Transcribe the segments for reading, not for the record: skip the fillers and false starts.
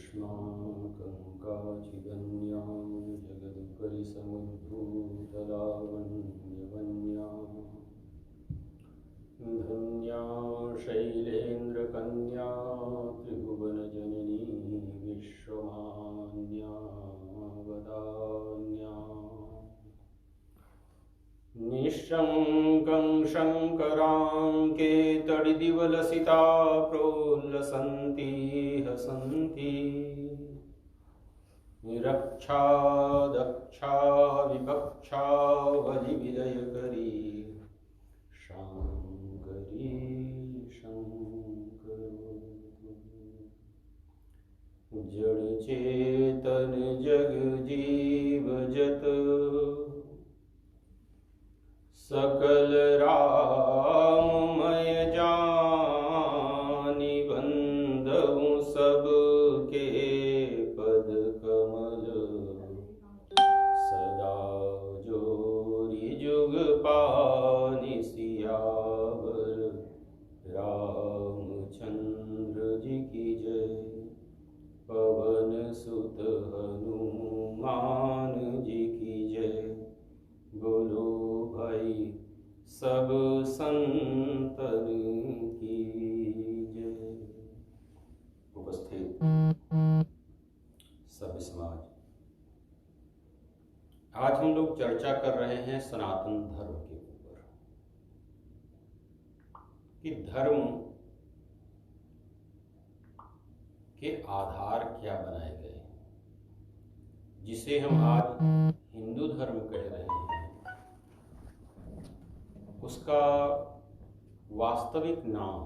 कृष्णाकङ्काचिदन्यां जगदुपरि समुद्भूतलावण्यवन्यां धन्या शैलेन्द्रकन्या त्रिभुवनजननी विश्वमान्या वदान्या निःशङ्कं शङ्कराङ्के तडिदिवलसिता प्रोल्लसन्ति हसन्ति निरक्षा दक्षा विपक्षा बलिविलयकरी शाङ्करी शङ्करोतु जड़ चेतन जग जीव जत सकल राममय जानि बंधु सबके पद कमल सदा जोरी जुग पानि सियावर रामचंद्र जी की जय। पवन सुत हनुमान जी की जय। बोलो भाई सब संतन की जय। उपस्थित सभ्य समाज, आज हम लोग चर्चा कर रहे हैं सनातन धर्म के ऊपर कि धर्म के आधार क्या बनाए गए हैं, जिसे हम आज हिंदू धर्म कह रहे हैं। उसका वास्तविक नाम,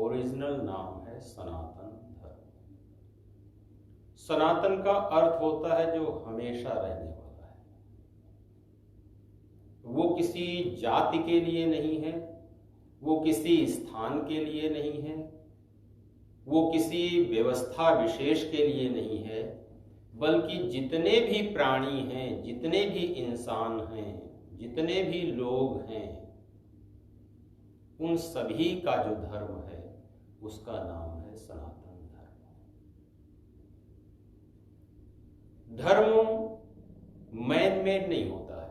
ओरिजिनल नाम है सनातन धर्म। सनातन का अर्थ होता है जो हमेशा रहने वाला है। वो किसी जाति के लिए नहीं है, वो किसी स्थान के लिए नहीं है, वो किसी व्यवस्था विशेष के लिए नहीं है, बल्कि जितने भी प्राणी हैं, जितने भी इंसान हैं, जितने भी लोग हैं, उन सभी का जो धर्म है उसका नाम है सनातन धर्म। धर्म मैन मेड नहीं होता है,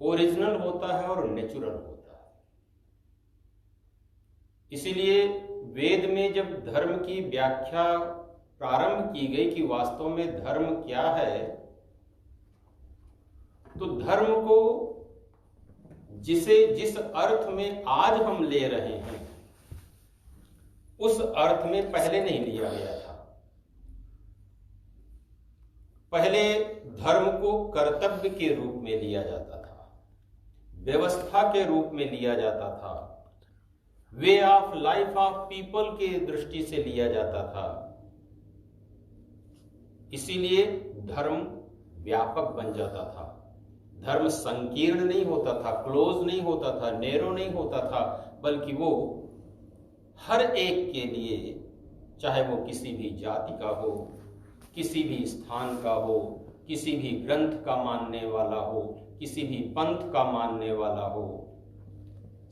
ओरिजिनल होता है और नेचुरल होता है। इसीलिए वेद में जब धर्म की व्याख्या प्रारंभ की गई कि वास्तव में धर्म क्या है, तो धर्म को जिस अर्थ में आज हम ले रहे हैं उस अर्थ में पहले नहीं लिया गया था। पहले धर्म को कर्तव्य के रूप में लिया जाता था, व्यवस्था के रूप में लिया जाता था, way of life of people के दृष्टि से लिया जाता था। इसीलिए धर्म व्यापक बन जाता था। धर्म संकीर्ण नहीं होता था, क्लोज नहीं होता था, नैरो नहीं होता था, बल्कि वो हर एक के लिए, चाहे वो किसी भी जाति का हो, किसी भी स्थान का हो, किसी भी ग्रंथ का मानने वाला हो, किसी भी पंथ का मानने वाला हो,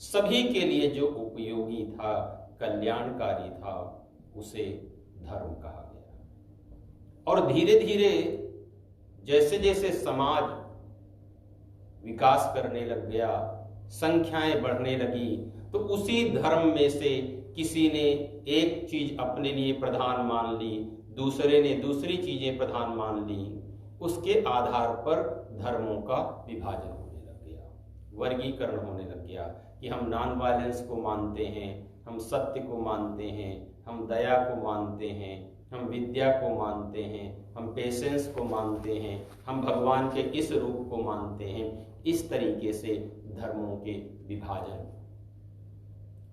सभी के लिए जो उपयोगी था, कल्याणकारी था, उसे धर्म कहा गया। और धीरे धीरे जैसे जैसे समाज विकास करने लग गया, संख्याएं बढ़ने लगी, तो उसी धर्म में से किसी ने एक चीज अपने लिए प्रधान मान ली, दूसरे ने दूसरी चीजें प्रधान मान ली। उसके आधार पर धर्मों का विभाजन होने लग गया, वर्गीकरण होने लग गया कि हम नॉन वायलेंस को मानते हैं, हम सत्य को मानते हैं, हम दया को मानते हैं, हम विद्या को मानते हैं, हम पेशेंस को मानते हैं, हम भगवान के इस रूप को मानते हैं। इस तरीके से धर्मों के विभाजन,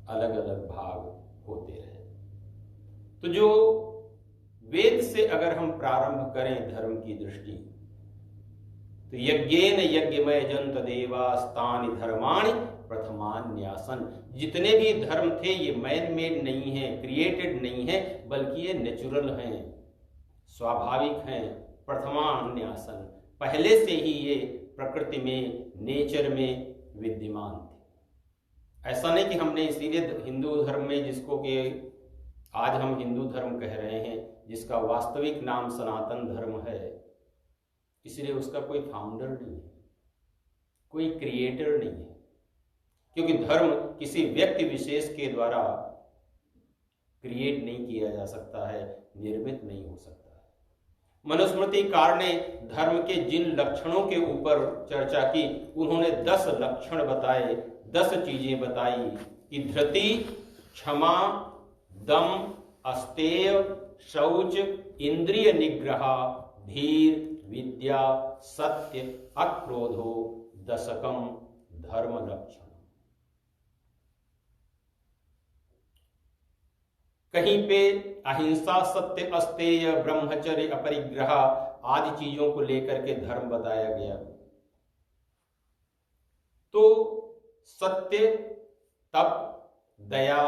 अलग अलग भाग होते रहे। तो जो वेद से अगर हम प्रारंभ करें धर्म की दृष्टि, तो यज्ञेन यज्ञमय जंत देवास्तानि धर्माणि प्रथमान्यासन। जितने भी धर्म थे ये मैन मेड नहीं है, क्रिएटेड नहीं है, बल्कि ये नेचुरल हैं, स्वाभाविक हैं, प्रथमान्यासन, पहले से ही ये प्रकृति में, नेचर में विद्यमान थे। ऐसा नहीं कि हमने इसीलिए हिंदू धर्म में, जिसको कि आज हम हिंदू धर्म कह रहे हैं, जिसका वास्तविक नाम सनातन धर्म है, इसलिए उसका कोई फाउंडर नहीं है, कोई क्रिएटर नहीं है, क्योंकि धर्म किसी व्यक्ति विशेष के द्वारा क्रिएट नहीं किया जा सकता है, निर्मित नहीं हो सकता है। मनुस्मृतिकार ने धर्म के जिन लक्षणों के ऊपर चर्चा की, उन्होंने 10 लक्षण बताए, 10 चीजें बताई कि धृति, क्षमा, दम, अस्तेय, शौच, इंद्रिय निग्रह, धीर, विद्या, सत्य, अक्रोधो, दशकम धर्म लक्षण। कहीं पे अहिंसा, सत्य, अस्तेय, ब्रह्मचर्य, अपरिग्रह आदि चीजों को लेकर के धर्म बताया गया। तो सत्य, तप, दया,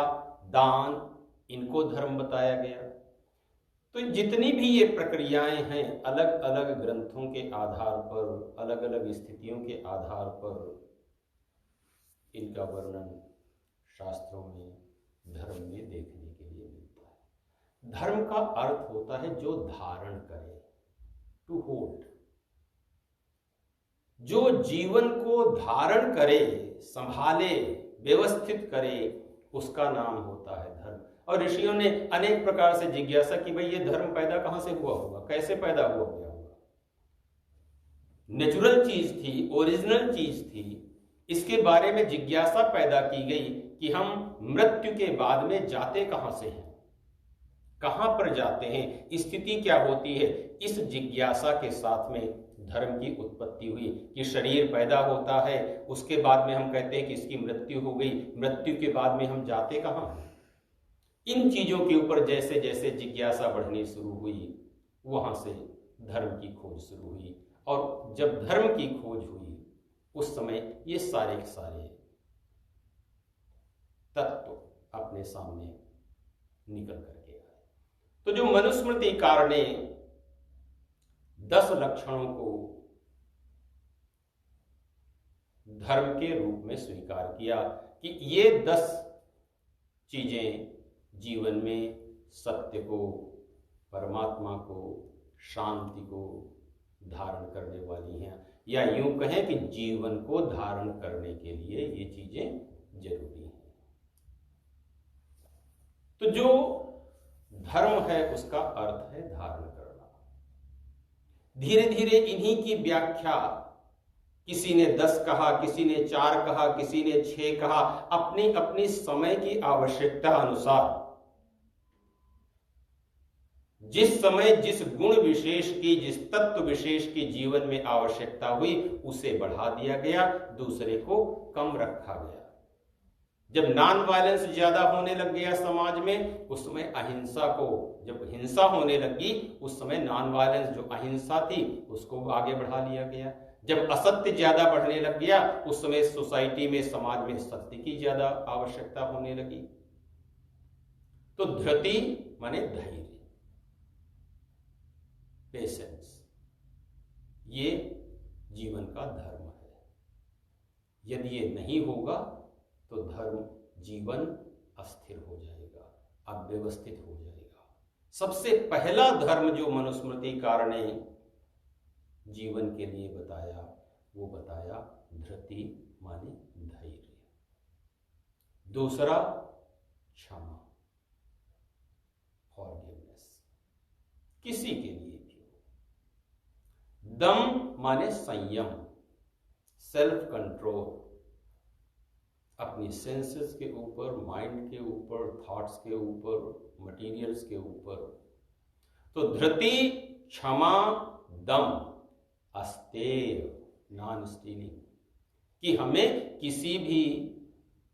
दान, इनको धर्म बताया गया। तो जितनी भी ये प्रक्रियाएं हैं, अलग अलग ग्रंथों के आधार पर, अलग अलग स्थितियों के आधार पर इनका वर्णन शास्त्रों में, धर्म में देखने के लिए मिलता है। धर्म का अर्थ होता है जो धारण करे, टू होल्ड, जो जीवन को धारण करे, संभाले, व्यवस्थित करे, उसका नाम होता है धर्म। और ऋषियों ने अनेक प्रकार से जिज्ञासा की, भाई ये धर्म पैदा कहां से हुआ होगा, कैसे पैदा हुआ गया होगा। नेचुरल चीज थी, ओरिजिनल चीज थी, इसके बारे में जिज्ञासा पैदा की गई कि हम मृत्यु के बाद में जाते कहां से हैं, कहां पर जाते हैं, स्थिति क्या होती है। इस जिज्ञासा के साथ में धर्म की उत्पत्ति हुई कि शरीर पैदा होता है, उसके बाद में हम कहते हैं कि इसकी मृत्यु हो गई, मृत्यु के बाद में हम जाते कहां हैं। इन चीजों के ऊपर जैसे जैसे जिज्ञासा बढ़नी शुरू हुई, वहां से धर्म की खोज शुरू हुई। और जब धर्म की खोज हुई, उस समय ये सारे के सारे तत्व अपने सामने निकल करके आए। तो जो मनुस्मृतिकार ने 10 लक्षणों को धर्म के रूप में स्वीकार किया कि ये 10 चीजें जीवन में सत्य को, परमात्मा को, शांति को धारण करने वाली हैं, या यूं कहें कि जीवन को धारण करने के लिए ये चीजें जरूरी हैं। तो जो धर्म है उसका अर्थ है धारण करना। धीरे धीरे इन्हीं की व्याख्या, किसी ने 10 कहा, किसी ने 4 कहा, किसी ने 6 कहा, अपनी अपनी समय की आवश्यकता अनुसार, जिस समय जिस गुण विशेष की, जिस तत्व विशेष की जीवन में आवश्यकता हुई, उसे बढ़ा दिया गया, दूसरे को कम रखा गया। जब नॉन वायलेंस ज्यादा होने लग गया समाज में, उस समय अहिंसा को, जब हिंसा होने लगी, उस समय नॉन वायलेंस जो अहिंसा थी उसको आगे बढ़ा लिया गया। जब असत्य ज्यादा बढ़ने लग गया, उस समय सोसाइटी में, समाज में सत्य की ज्यादा आवश्यकता होने लगी। तो धृति माने धैर्य, पेशेंस, ये जीवन का धर्म है। यदि ये नहीं होगा तो धर्म, जीवन अस्थिर हो जाएगा, अव्यवस्थित हो जाएगा। सबसे पहला धर्म जो मनुस्मृतिकार ने जीवन के लिए बताया, वो बताया धृति माने धैर्य। दूसरा क्षमा, फॉरगिवनेस, किसी के लिए भी हो। दम माने संयम, सेल्फ कंट्रोल, अपनी सेंसेस के ऊपर, माइंड के ऊपर, थॉट्स के ऊपर, मटेरियल्स के ऊपर। तो धृति, क्षमा, दम, अस्तेय, नॉन स्टीलिंग, कि हमें किसी भी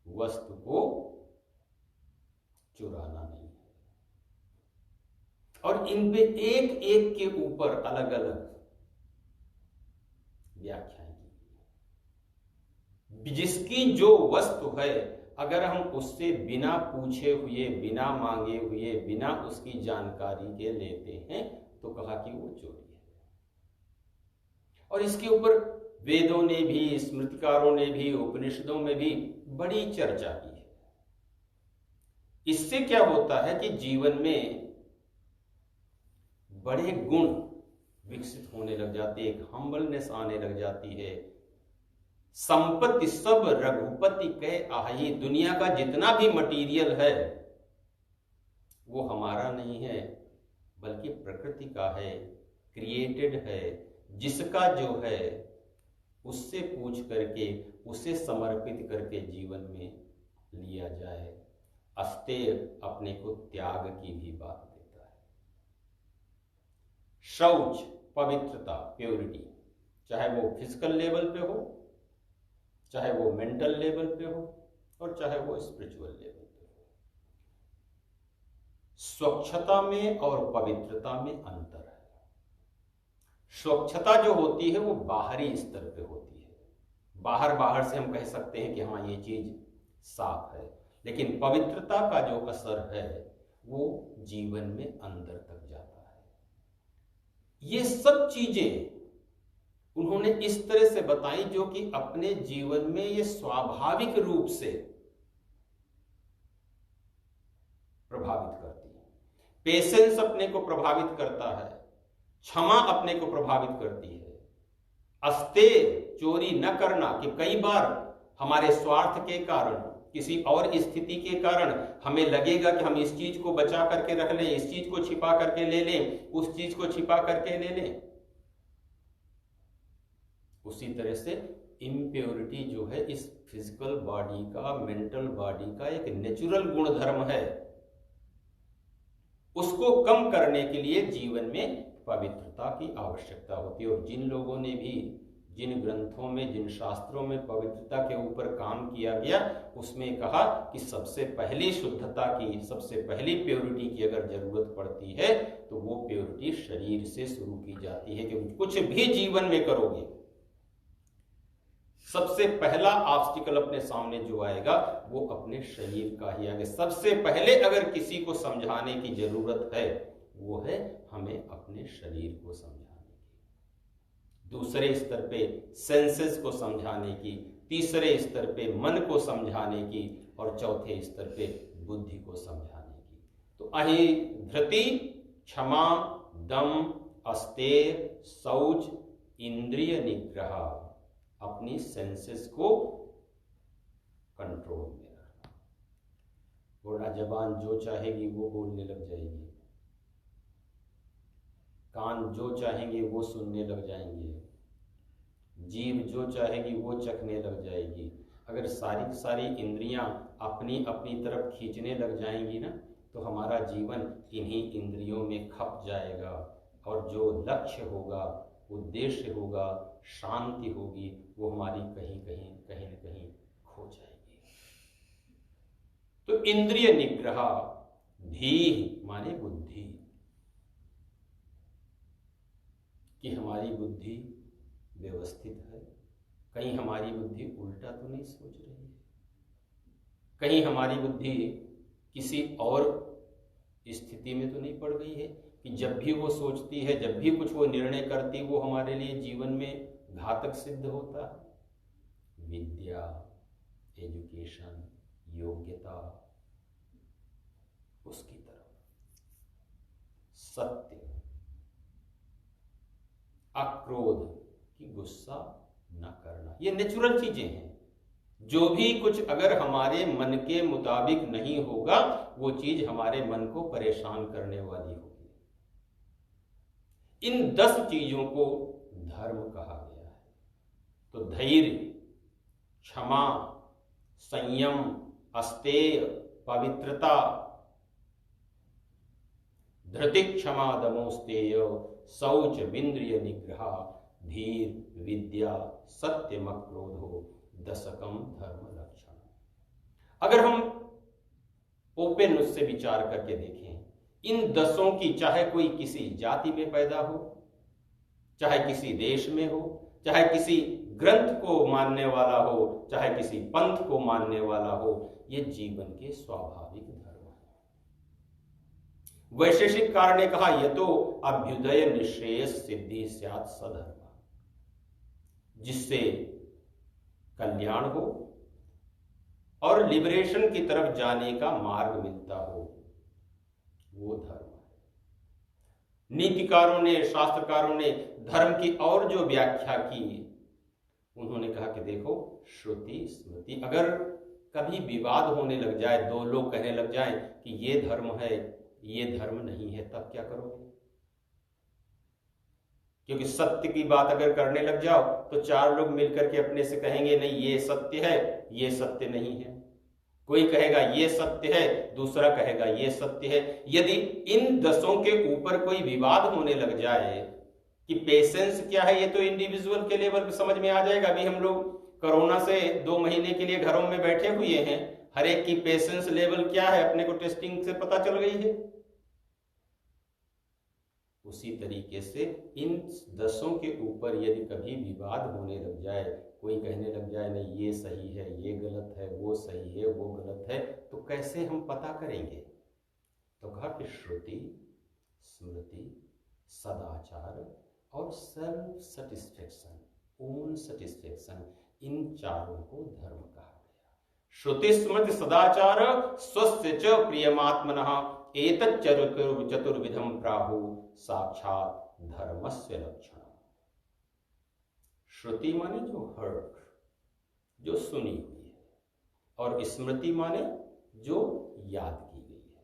वस्तु को चुराना नहीं है। और इन पे एक एक के ऊपर अलग अलग व्याख्याएं की, जिसकी जो वस्तु है, अगर हम उससे बिना पूछे हुए, बिना मांगे हुए, बिना उसकी जानकारी के लेते हैं, तो कहा कि वो चोरी है। और इसके ऊपर वेदों ने भी, स्मृतिकारों ने भी, उपनिषदों में भी बड़ी चर्चा की है। इससे क्या होता है कि जीवन में बड़े गुण विकसित होने लग जाते हैं, एक हम्बलनेस आने लग जाती है। संपत्ति सब रघुपति कह आही, दुनिया का जितना भी मटीरियल है वो हमारा नहीं है बल्कि प्रकृति का है, क्रिएटेड है। जिसका जो है उससे पूछ करके, उसे समर्पित करके जीवन में लिया जाए। अस्तेय अपने को त्याग की भी बात देता है। शौच पवित्रता, प्योरिटी, चाहे वो फिजिकल लेवल पे हो, चाहे वो मेंटल लेवल पे हो, और चाहे वो स्पिरिचुअल लेवल पे हो। स्वच्छता में और पवित्रता में अंतर है। स्वच्छता जो होती है वो बाहरी स्तर पे होती है, बाहर से हम कह सकते हैं कि हाँ ये चीज साफ है, लेकिन पवित्रता का जो असर है वो जीवन में अंदर तक जाता है। ये सब चीजें उन्होंने इस तरह से बताई जो कि अपने जीवन में ये स्वाभाविक रूप से प्रभावित करती है। पेशेंस अपने को प्रभावित करता है, क्षमा अपने को प्रभावित करती है, अस्तेय चोरी न करना, कि कई बार हमारे स्वार्थ के कारण, किसी और स्थिति के कारण हमें लगेगा कि हम इस चीज को बचा करके रख लें, इस चीज को छिपा करके ले लें, उस चीज को छिपा करके ले लें। उसी तरह से इम्प्योरिटी जो है इस फिजिकल बॉडी का, मेंटल बॉडी का एक नेचुरल गुणधर्म है। उसको कम करने के लिए जीवन में पवित्रता की आवश्यकता होती है। और जिन लोगों ने भी, जिन ग्रंथों में, जिन शास्त्रों में पवित्रता के ऊपर काम किया गया, उसमें कहा कि सबसे पहली शुद्धता की, सबसे पहली प्योरिटी की अगर जरूरत पड़ती है तो वो प्योरिटी शरीर से शुरू की जाती है। कि कुछ भी जीवन में करोगे, सबसे पहला ऑब्स्टिकल अपने सामने जो आएगा वो अपने शरीर का ही आगे। सबसे पहले अगर किसी को समझाने की जरूरत है वो है हमें अपने शरीर को समझाने की, दूसरे स्तर पे सेंसेस को समझाने की, तीसरे स्तर पे मन को समझाने की, और चौथे स्तर पे बुद्धि को समझाने की। तो अहि धृति, क्षमा, दम, अस्तेय, शौच, इंद्रिय निग्रह, अपनी सेंसेस को कंट्रोल में रखना। वरना जबान जो चाहेगी वो बोलने लग जाएगी, कान जो चाहेंगे वो सुनने लग जाएंगे, जीभ जो चाहेगी वो चखने लग जाएगी। अगर सारी की सारी इंद्रियां अपनी अपनी तरफ खींचने लग जाएंगी ना, तो हमारा जीवन इन्हीं इंद्रियों में खप जाएगा, और जो लक्ष्य होगा, उद्देश्य होगा, शांति होगी, वो हमारी कहीं न कहीं खो जाएगी। तो इंद्रिय निग्रह, धीः माने बुद्धि, कि हमारी बुद्धि व्यवस्थित है, कहीं हमारी बुद्धि उल्टा तो नहीं सोच रही है, कहीं हमारी बुद्धि किसी और स्थिति में तो नहीं पड़ गई है कि जब भी वो सोचती है, जब भी कुछ वो निर्णय करती है, वो हमारे लिए जीवन में घातक सिद्ध होता है। विद्या, एजुकेशन, योग्यता, उसकी तरफ सत्य, अक्रोध, की गुस्सा न करना, ये नेचुरल चीजें हैं। जो भी कुछ अगर हमारे मन के मुताबिक नहीं होगा, वो चीज हमारे मन को परेशान करने वाली होगी। इन 10 चीजों को धर्म कहा गया है। तो धैर्य, क्षमा, संयम, अस्तेय, पवित्रता, धृति, क्षमा, दमोस्तेय, शौच, इंद्रिय निग्रह, धीर, विद्या, सत्यम, क्रोधो, दशकम धर्म लक्षण। अगर हम ओपन उससे विचार करके देखें, इन 10 की, चाहे कोई किसी जाति में पैदा हो, चाहे किसी देश में हो, चाहे किसी ग्रंथ को मानने वाला हो, चाहे किसी पंथ को मानने वाला हो, ये जीवन के स्वाभाविक धर्म है। वैशेषिककार ने कहा, यतो अभ्युदय निश्रेयस सिद्धि स्यात् सधर्म, जिससे कल्याण हो और लिबरेशन की तरफ जाने का मार्ग मिलता हो, वो धर्म है। नीतिकारों ने, शास्त्रकारों ने धर्म की और जो व्याख्या की, उन्होंने कहा कि देखो, श्रुति स्मृति, अगर कभी विवाद होने लग जाए, दो लोग कहने लग जाएं कि ये धर्म है, ये धर्म नहीं है, तब क्या करोगे? क्योंकि सत्य की बात अगर करने लग जाओ तो चार लोग मिलकर के अपने से कहेंगे नहीं ये सत्य है, ये सत्य नहीं है। कोई कहेगा ये सत्य है, दूसरा कहेगा ये सत्य है। यदि इन 10 के ऊपर कोई विवाद होने लग जाए कि पेशेंस क्या है, ये तो इंडिविजुअल के लेवल पर समझ में आ जाएगा। अभी हम लोग कोरोना से 2 महीने के लिए घरों में बैठे हुए हैं, हर एक की पेशेंस लेवल क्या है अपने को टेस्टिंग से पता चल गई है। उसी तरीके से इन 10 के ऊपर यदि कभी विवाद होने लग जाए, कोई कहने लग जाए नहीं ये सही है, ये गलत है, वो सही है, वो गलत है, तो कैसे हम पता करेंगे? तो कहा कि श्रुति, स्मृति, सदाचार और सेल्फ सेटिस्फेक्शन, ओन सेटिस्फेक्शन, इन चारों को धर्म कहा गया। श्रुति स्मृति सदाचार स्वस्य च प्रियमात्मनः एतत् चतुर्विधम प्राहु साक्षात धर्मस्य लक्षण। श्रुति माने जो हर्ड, जो सुनी हुई है, और स्मृति माने जो याद की गई है।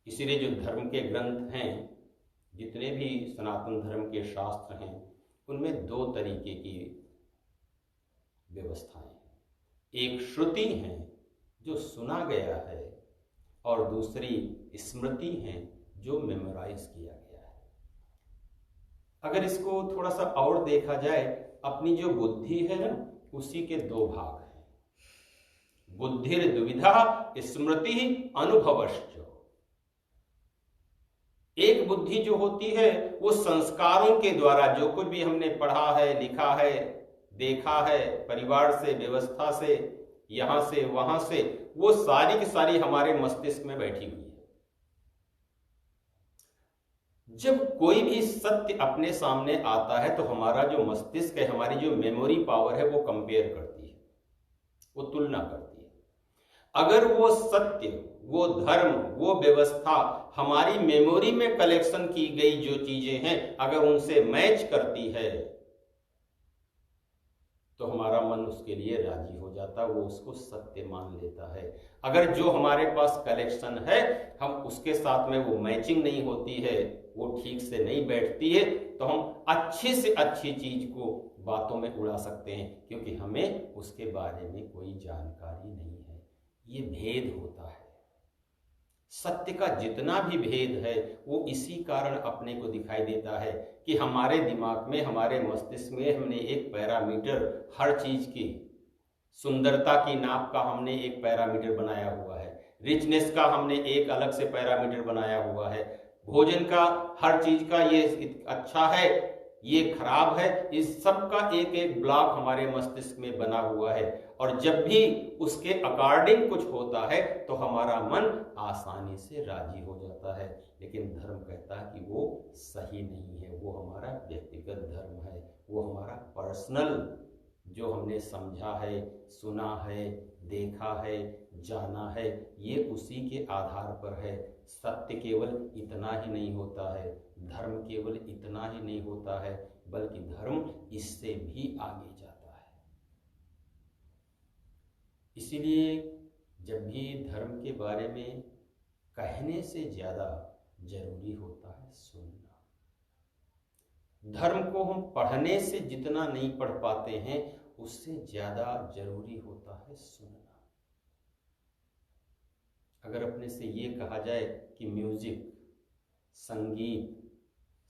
इसीलिए जो धर्म के ग्रंथ हैं, जितने भी सनातन धर्म के शास्त्र हैं, उनमें 2 तरीके की व्यवस्थाएं हैं। एक श्रुति है जो सुना गया है, और दूसरी स्मृति है जो मेमोराइज किया गया है। अगर इसको थोड़ा सा और देखा जाए, अपनी जो बुद्धि है ना, उसी के 2 भाग हैं, बुद्धिर दुविधा स्मृति अनुभवश्च। एक बुद्धि जो होती है वो संस्कारों के द्वारा, जो कुछ भी हमने पढ़ा है, लिखा है, देखा है, परिवार से, व्यवस्था से, यहां से वहां से, वो सारी की सारी हमारे मस्तिष्क में बैठी हुई है। जब कोई भी सत्य अपने सामने आता है तो हमारा जो मस्तिष्क है, हमारी जो मेमोरी पावर है, वो कंपेयर करती है, वो तुलना करती है। अगर वो सत्य, वो धर्म, वो व्यवस्था हमारी मेमोरी में कलेक्शन की गई जो चीजें हैं, अगर उनसे मैच करती है तो हमारा मन उसके लिए राजी हो जाता है, वो उसको सत्य मान लेता है। अगर जो हमारे पास कलेक्शन है, हम उसके साथ में वो मैचिंग नहीं होती है, वो ठीक से नहीं बैठती है, तो हम अच्छी से अच्छी चीज को बातों में उड़ा सकते हैं, क्योंकि हमें उसके बारे में कोई जानकारी नहीं है। ये भेद होता है। सत्य का जितना भी भेद है वो इसी कारण अपने को दिखाई देता है कि हमारे दिमाग में, हमारे मस्तिष्क में हमने एक पैरामीटर, हर चीज की सुंदरता की नाप का हमने एक पैरामीटर बनाया हुआ है, रिचनेस का हमने एक अलग से पैरामीटर बनाया हुआ है, भोजन का, हर चीज का, ये अच्छा है, ये खराब है, इस सब का एक एक ब्लॉक हमारे मस्तिष्क में बना हुआ है। और जब भी उसके अकॉर्डिंग कुछ होता है तो हमारा मन आसानी से राजी हो जाता है। लेकिन धर्म कहता है कि वो सही नहीं है, वो हमारा व्यक्तिगत धर्म है, वो हमारा पर्सनल, जो हमने समझा है, सुना है, देखा है, जाना है, ये उसी के आधार पर है। सत्य केवल इतना ही नहीं होता है, धर्म केवल इतना ही नहीं होता है, बल्कि धर्म इससे भी आगे जाता है। इसीलिए जब भी धर्म के बारे में कहने से ज्यादा जरूरी होता है सुनना। धर्म को हम पढ़ने से जितना नहीं पढ़ पाते हैं, उससे ज्यादा जरूरी होता है सुनना। अगर अपने से ये कहा जाए कि म्यूजिक, संगीत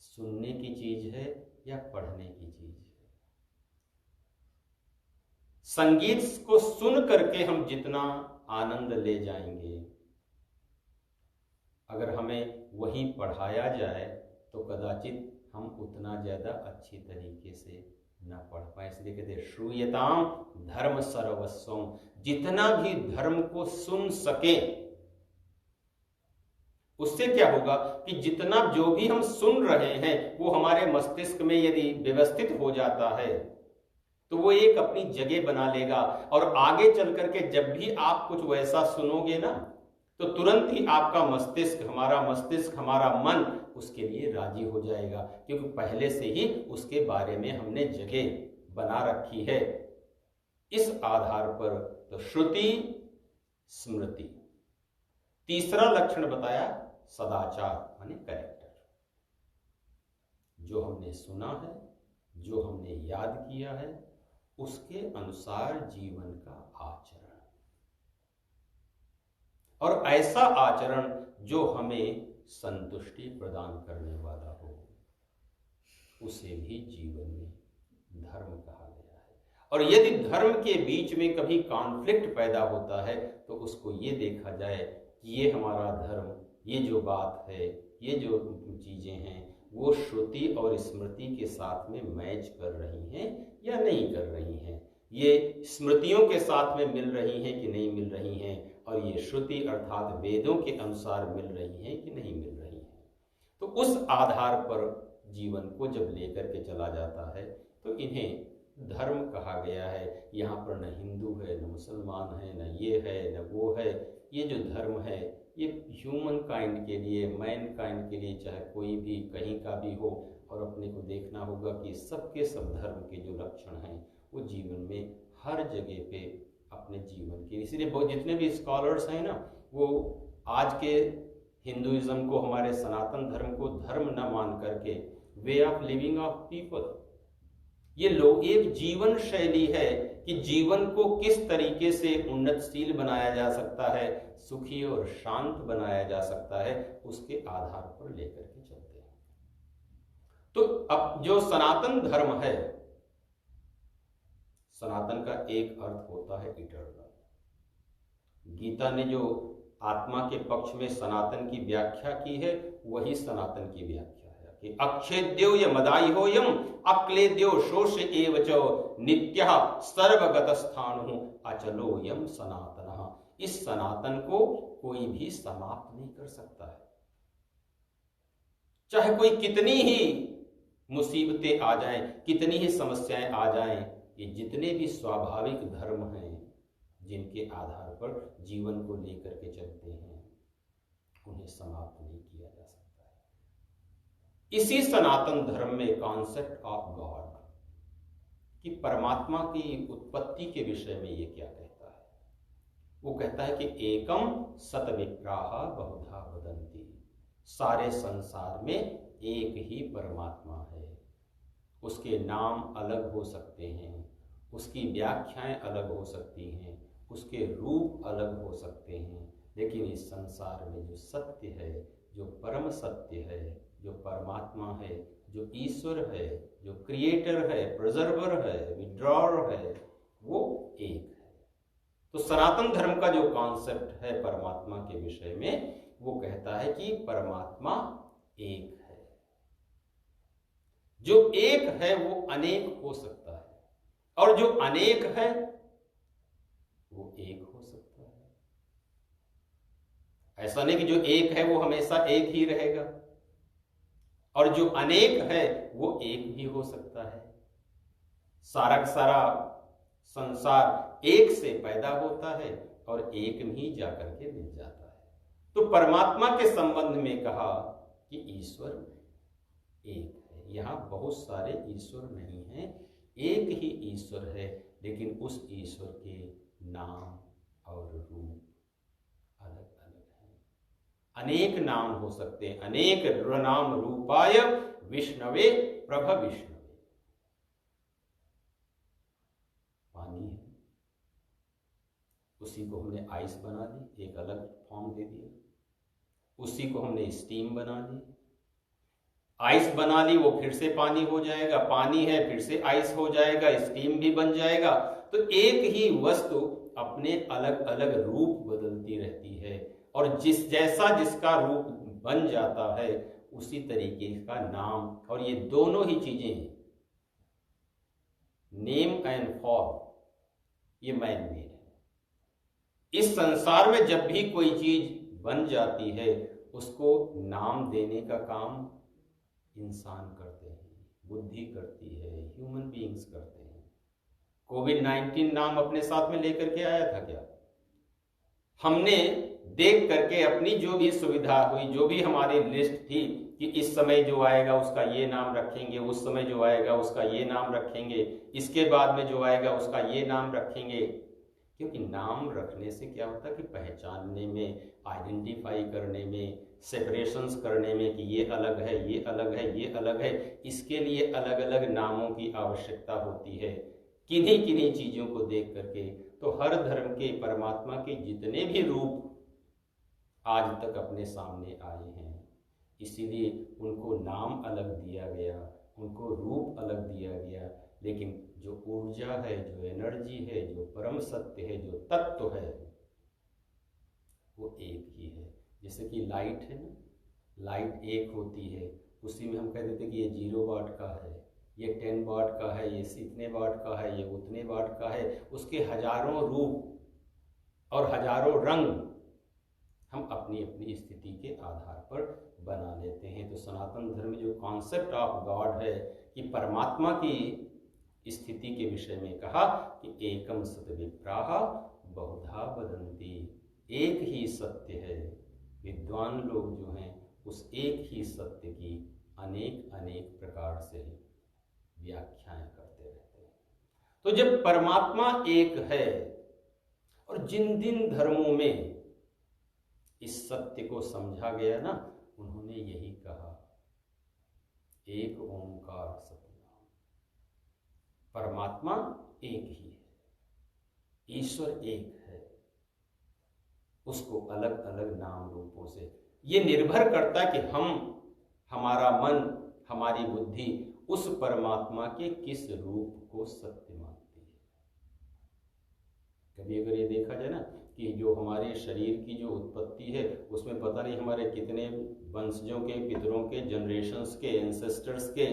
सुनने की चीज है या पढ़ने की चीज है, संगीत को सुन करके हम जितना आनंद ले जाएंगे, अगर हमें वही पढ़ाया जाए तो कदाचित हम उतना ज्यादा अच्छी तरीके से न पढ़ पाए। इसलिए कहते हैं श्रूयताम धर्म सर्वस्वम, जितना भी धर्म को सुन सके, उससे क्या होगा कि जितना जो भी हम सुन रहे हैं वो हमारे मस्तिष्क में यदि व्यवस्थित हो जाता है तो वो एक अपनी जगह बना लेगा, और आगे चल करके जब भी आप कुछ वैसा सुनोगे ना, तो तुरंत ही आपका मस्तिष्क, हमारा मन उसके लिए राजी हो जाएगा, क्योंकि पहले से ही उसके बारे में हमने जगह बना रखी है। इस आधार पर तो श्रुति स्मृति। तीसरा लक्षण बताया सदाचार माने कैरेक्टर। जो हमने सुना है, जो हमने याद किया है, उसके अनुसार जीवन का आचरण, और ऐसा आचरण जो हमें संतुष्टि प्रदान करने वाला हो, उसे भी जीवन में धर्म कहा गया है। और यदि धर्म के बीच में कभी कॉन्फ्लिक्ट पैदा होता है, तो उसको ये देखा जाए कि ये हमारा धर्म, ये जो बात है, ये जो चीजें हैं, वो श्रुति और स्मृति के साथ में मैच कर रही हैं या नहीं कर रही हैं, ये स्मृतियों के साथ में मिल रही हैं कि नहीं मिल रही हैं, और ये श्रुति अर्थात वेदों के अनुसार मिल रही हैं कि नहीं मिल रही हैं। तो उस आधार पर जीवन को जब लेकर के चला जाता है, तो इन्हें धर्म कहा गया है। यहाँ पर न हिंदू है, न मुसलमान है, न ये है, न वो है। ये जो धर्म है, ये ह्यूमन काइंड के लिए, मैन काइंड के लिए, चाहे कोई भी कहीं का भी हो, और अपने को देखना होगा कि सबके सब धर्म के जो लक्षण हैं वो जीवन में हर जगह पे अपने जीवन के, इसीलिए बहुत जितने भी स्कॉलर्स हैं ना, वो आज के हिंदुइज्म को, हमारे सनातन धर्म को धर्म न मान करके way of living of people, ये लोग एक जीवन शैली है कि जीवन को किस तरीके से उन्नतशील बनाया जा सकता है, सुखी और शांत बनाया जा सकता है, उसके आधार पर लेकर के चलते हैं। तो अब जो सनातन धर्म है, सनातन का एक अर्थ होता है इटर्नल। गीता ने जो आत्मा के पक्ष में सनातन की व्याख्या की है, वही सनातन की व्याख्या है कि अक्षेद्यो य मदाइहोयम अक्लेद्यो शोष एव च नित्यः सर्वगत स्थाणु अचलो यम सनातनः। इस सनातन को कोई भी समाप्त नहीं कर सकता है, चाहे कोई कितनी ही मुसीबतें आ जाएं, कितनी ही समस्याएं आ जाएं, ये जितने भी स्वाभाविक धर्म हैं जिनके आधार पर जीवन को लेकर के चलते हैं, उन्हें समाप्त नहीं किया जा सकता है। इसी सनातन धर्म में कॉन्सेप्ट ऑफ गॉड, कि परमात्मा की उत्पत्ति के विषय में ये क्या कहता है, वो कहता है कि एकम सतविप्राहा बहुधा वदन्ति, सारे संसार में एक ही परमात्मा है। उसके नाम अलग हो सकते हैं, उसकी व्याख्याएं अलग हो सकती हैं, उसके रूप अलग हो सकते हैं, लेकिन इस संसार में जो सत्य है, जो परम सत्य है, जो परमात्मा है, जो ईश्वर है, जो क्रिएटर है, प्रिजर्वर है, विड्रॉर है, वो एक है। तो सनातन धर्म का जो कॉन्सेप्ट है परमात्मा के विषय में, वो कहता है कि परमात्मा एक है। जो एक है वो अनेक हो सकता है, और जो अनेक है वो एक हो सकता है। ऐसा नहीं कि जो एक है वो हमेशा एक ही रहेगा, और जो अनेक है वो एक भी हो सकता है। सारा का सारा संसार एक से पैदा होता है और एक में ही जाकर के मिल जाता है। तो परमात्मा के संबंध में कहा कि ईश्वर एक है। यहाँ बहुत सारे ईश्वर नहीं हैं, एक ही ईश्वर है, लेकिन उस ईश्वर के नाम और रूप अलग अलग हैं। अनेक नाम हो सकते हैं, अनेक नाम रूपाय विष्णवे प्रभ विष्णवे। पानी है, उसी को हमने आइस बना दी, एक अलग फॉर्म दे दिया। उसी को हमने स्टीम बना दी, आइस बना ली, वो फिर से पानी हो जाएगा, पानी है फिर से आइस हो जाएगा, स्टीम भी बन जाएगा। तो एक ही वस्तु अपने अलग अलग रूप बदलती रहती है, और जिस जैसा जिसका रूप बन जाता है उसी तरीके का नाम, और ये दोनों ही चीजें हैं, नेम एंड फॉर्म, ये मैन मेड है। इस संसार में जब भी कोई चीज बन जाती है, उसको नाम देने का काम इंसान करते हैं, बुद्धि करती है, ह्यूमन बीइंग्स करते हैं। कोविड-19 नाम अपने साथ में लेकर के आया था क्या? हमने देख करके अपनी जो भी सुविधा हुई, जो भी हमारी लिस्ट थी कि इस समय जो आएगा उसका ये नाम रखेंगे, उस समय जो आएगा उसका ये नाम रखेंगे, इसके बाद में जो आएगा उसका ये नाम रखेंगे। क्योंकि नाम रखने से क्या होता है कि पहचानने में, आइडेंटिफाई करने में, सेपरेशंस करने में कि ये अलग है, ये अलग है, ये अलग है, इसके लिए अलग अलग नामों की आवश्यकता होती है। किन्हीं किन्हीं चीज़ों को देख करके तो हर धर्म के परमात्मा के जितने भी रूप आज तक अपने सामने आए हैं, इसीलिए उनको नाम अलग दिया गया, उनको रूप अलग दिया गया, लेकिन जो ऊर्जा है, जो एनर्जी है, जो परम सत्य है, जो तत्व है, वो एक ही है। जैसे कि लाइट है ना, लाइट एक होती है, उसी में हम कह देते कि ये 0 वाट का है, ये 10 वाट का है, ये इतने वाट का है, ये उतने वाट का है। उसके हजारों रूप और हजारों रंग हम अपनी अपनी स्थिति के आधार पर बना लेते हैं। तो सनातन धर्म में जो कॉन्सेप्ट ऑफ गॉड है कि परमात्मा की स्थिति के विषय में कहा कि एकम सत विप्राह बहुधा वदन्ति, एक ही सत्य है। विद्वान लोग जो हैं उस एक ही सत्य की अनेक अनेक प्रकार से व्याख्याएं करते रहते हैं। तो जब परमात्मा एक है, और जिन धर्मों में इस सत्य को समझा गया ना, उन्होंने यही कहा, एक ओंकार सतनाम, परमात्मा एक ही है, ईश्वर एक है, उसको अलग अलग नाम रूपों से ये निर्भर करता है कि हमारा मन, हमारी बुद्धि उस परमात्मा के किस रूप को सत्य मानती है। कभी अगर ये देखा जाए ना कि जो हमारे शरीर की जो उत्पत्ति है उसमें पता नहीं हमारे कितने वंशजों के, पितरों के, जनरेशन्स के, एंसेस्टर्स के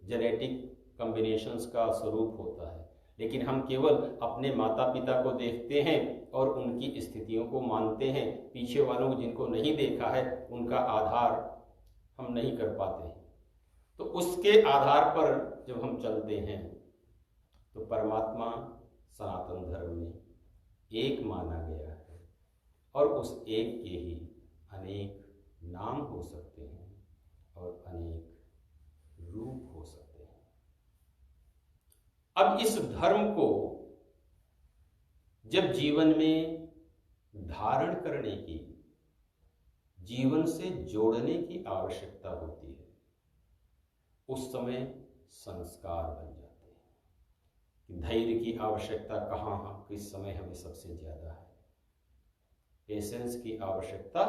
जेनेटिक कॉम्बिनेशंस का स्वरूप होता है, लेकिन हम केवल अपने माता पिता को देखते हैं और उनकी स्थितियों को मानते हैं। पीछे वालों को जिनको नहीं देखा है उनका आधार हम नहीं कर पाते हैं। तो उसके आधार पर जब हम चलते हैं तो परमात्मा सनातन धर्म में एक माना गया है, और उस एक के ही अनेक नाम हो सकते हैं और अनेक रूप हो सकते हैं। अब इस धर्म को जब जीवन में धारण करने की, जीवन से जोड़ने की आवश्यकता होती है, उस समय संस्कार बन जाते हैं कि धैर्य की आवश्यकता कहाँ, किस समय हमें सबसे ज्यादा है, पेशेंस की आवश्यकता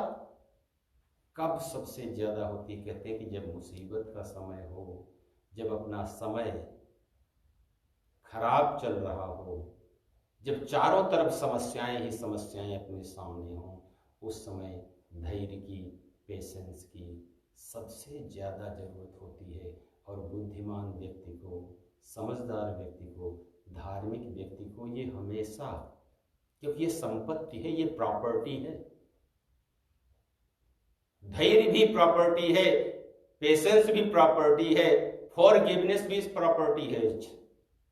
कब सबसे ज्यादा होती है। कहते हैं कि जब मुसीबत का समय हो, जब अपना समय खराब चल रहा हो, जब चारों तरफ समस्याएं ही समस्याएं अपने सामने हों, उस समय धैर्य की, पेशेंस की सबसे ज़्यादा ज़रूरत होती है। और बुद्धिमान व्यक्ति को, समझदार व्यक्ति को, धार्मिक व्यक्ति को ये हमेशा, क्योंकि ये संपत्ति है, ये प्रॉपर्टी है, धैर्य भी प्रॉपर्टी है, पेशेंस भी प्रॉपर्टी है, फॉरगिवनेस भी प्रॉपर्टी है।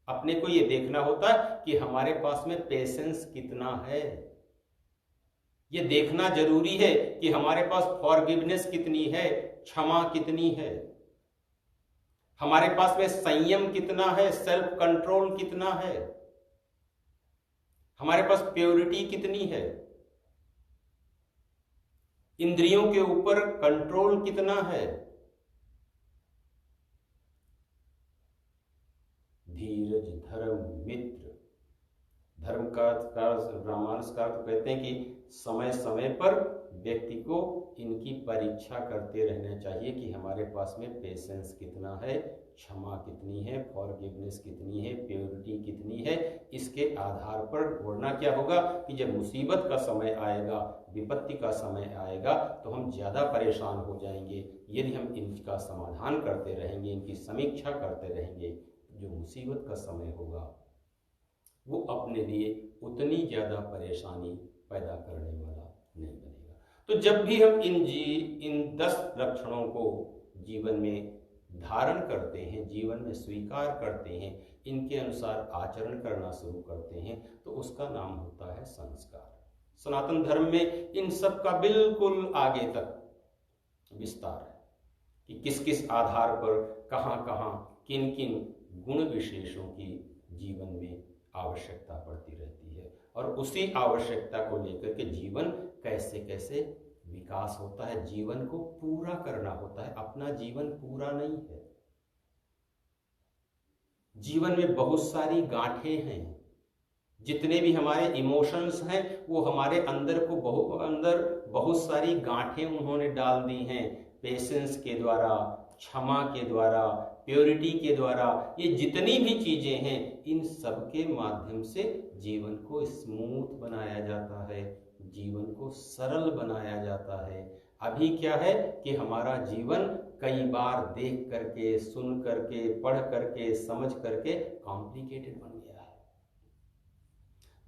अपने को ये देखना होता है कि हमारे पास में पेशेंस कितना है, ये देखना जरूरी है कि हमारे पास फॉरगिवनेस कितनी है, क्षमा कितनी है, हमारे पास में संयम कितना है, सेल्फ कंट्रोल कितना है, हमारे पास प्योरिटी कितनी है, इंद्रियों के ऊपर कंट्रोल कितना है। धीरज, धर्म, मित्र, धर्म का ब्राह्मणस्कार तो कहते हैं कि समय समय पर व्यक्ति को इनकी परीक्षा करते रहना चाहिए कि हमारे पास में पेशेंस कितना है, क्षमा कितनी है, फॉरगिवनेस कितनी है, प्योरिटी कितनी है। इसके आधार पर होना क्या होगा कि जब मुसीबत का समय आएगा, विपत्ति का समय आएगा, तो हम ज़्यादा परेशान हो जाएंगे। यदि हम इनका समाधान करते रहेंगे, इनकी समीक्षा करते रहेंगे, जो मुसीबत का समय होगा वो अपने लिए उतनी ज़्यादा परेशानी पैदा करने वाला नहीं बनेगा। तो जब भी हम इन 10 लक्षणों को जीवन में धारण करते हैं, जीवन में स्वीकार करते हैं, इनके अनुसार आचरण करना शुरू करते हैं, तो उसका नाम होता है संस्कार। सनातन धर्म में इन सब का बिल्कुल आगे तक विस्तार है कि किस किस आधार पर कहाँ कहाँ किन किन गुण विशेषों की जीवन में आवश्यकता पड़ती रहती है, और उसी आवश्यकता को लेकर के जीवन कैसे कैसे विकास होता है। जीवन को पूरा करना होता है, अपना जीवन पूरा नहीं है। जीवन में बहुत सारी गांठें हैं, जितने भी हमारे इमोशंस हैं वो हमारे अंदर बहुत सारी गांठें उन्होंने डाल दी हैं, पेशेंस के द्वारा, क्षमा के द्वारा, प्योरिटी के द्वारा। ये जितनी भी चीजें हैं, इन सब के माध्यम से जीवन को स्मूथ बनाया जाता है, जीवन को सरल बनाया जाता है। अभी क्या है कि हमारा जीवन कई बार देख करके, सुन करके, पढ़ करके, समझ करके कॉम्प्लिकेटेड बन गया है।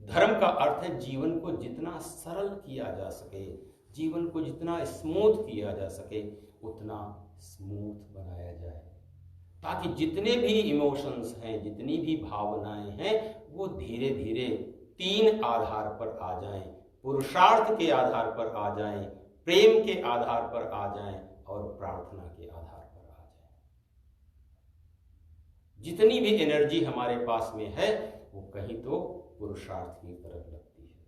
धर्म का अर्थ है जीवन को जितना सरल किया जा सके, जीवन को जितना स्मूथ किया जा सके, उतना स्मूथ बनाया जाए, ताकि जितने भी इमोशंस हैं, जितनी भी भावनाएं हैं, वो धीरे धीरे 3 आधार पर आ जाएं, पुरुषार्थ के आधार पर आ जाएं, प्रेम के आधार पर आ जाएं और प्रार्थना के आधार पर आ जाएं। जितनी भी एनर्जी हमारे पास में है वो कहीं तो पुरुषार्थ की तरफ लगती है,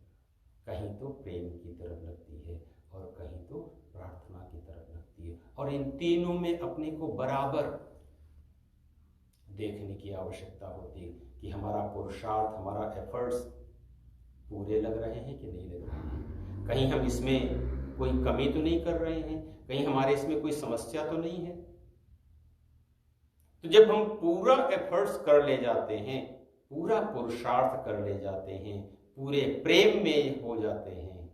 कहीं तो प्रेम की तरफ लगती है और कहीं तो प्रार्थना की तरफ लगती है। और इन तीनों में अपने को बराबर देखने की आवश्यकता होती है कि हमारा पुरुषार्थ, हमारा एफर्ट्स पूरे लग रहे हैं कि नहीं लग रहे हैं, कहीं हम इसमें कोई कमी तो नहीं कर रहे हैं, कहीं हमारे इसमें कोई समस्या तो नहीं है। तो जब हम पूरा एफर्ट्स कर ले जाते हैं, पूरा पुरुषार्थ कर ले जाते हैं, पूरे प्रेम में हो जाते हैं,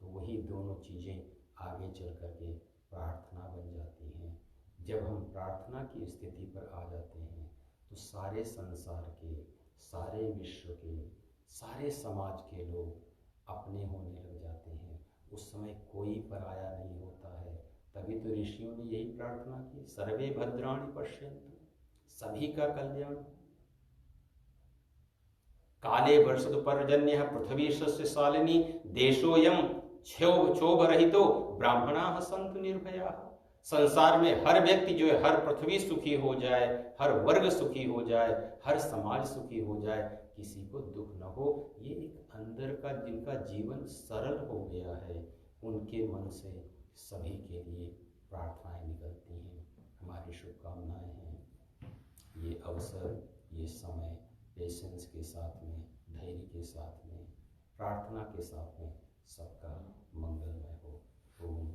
तो वही दोनों चीजें आगे चल करके प्रार्थना बन जाती हैं। जब हम प्रार्थना की स्थिति पर आ जाते हैं तो सारे संसार के, सारे विश्व के, सारे समाज के लोग अपने होने लग जाते हैं। उस समय कोई पराया नहीं होता है। तभी तो ऋषियों ने यही प्रार्थना की, सर्वे भद्राणि पश्यन्तु, सभी का कल्याण। काले वर्षतु पर्जन्यः पृथ्वी सस्यशालिनी, देशोऽयं क्षोभरहितो ब्राह्मणाः सन्तु निर्भयाः। संसार में हर व्यक्ति जो है, हर पृथ्वी सुखी हो जाए, हर वर्ग सुखी हो जाए, हर समाज सुखी हो जाए, किसी को दुख न हो, ये एक अंदर का जिनका जीवन सरल हो गया है, उनके मन से सभी के लिए प्रार्थनाएं निकलती हैं। हमारी शुभकामनाएं हैं। ये अवसर, ये समय पेशेंस के साथ में, धैर्य के साथ में, प्रार्थना के साथ में सबका मंगलमय हो। ओम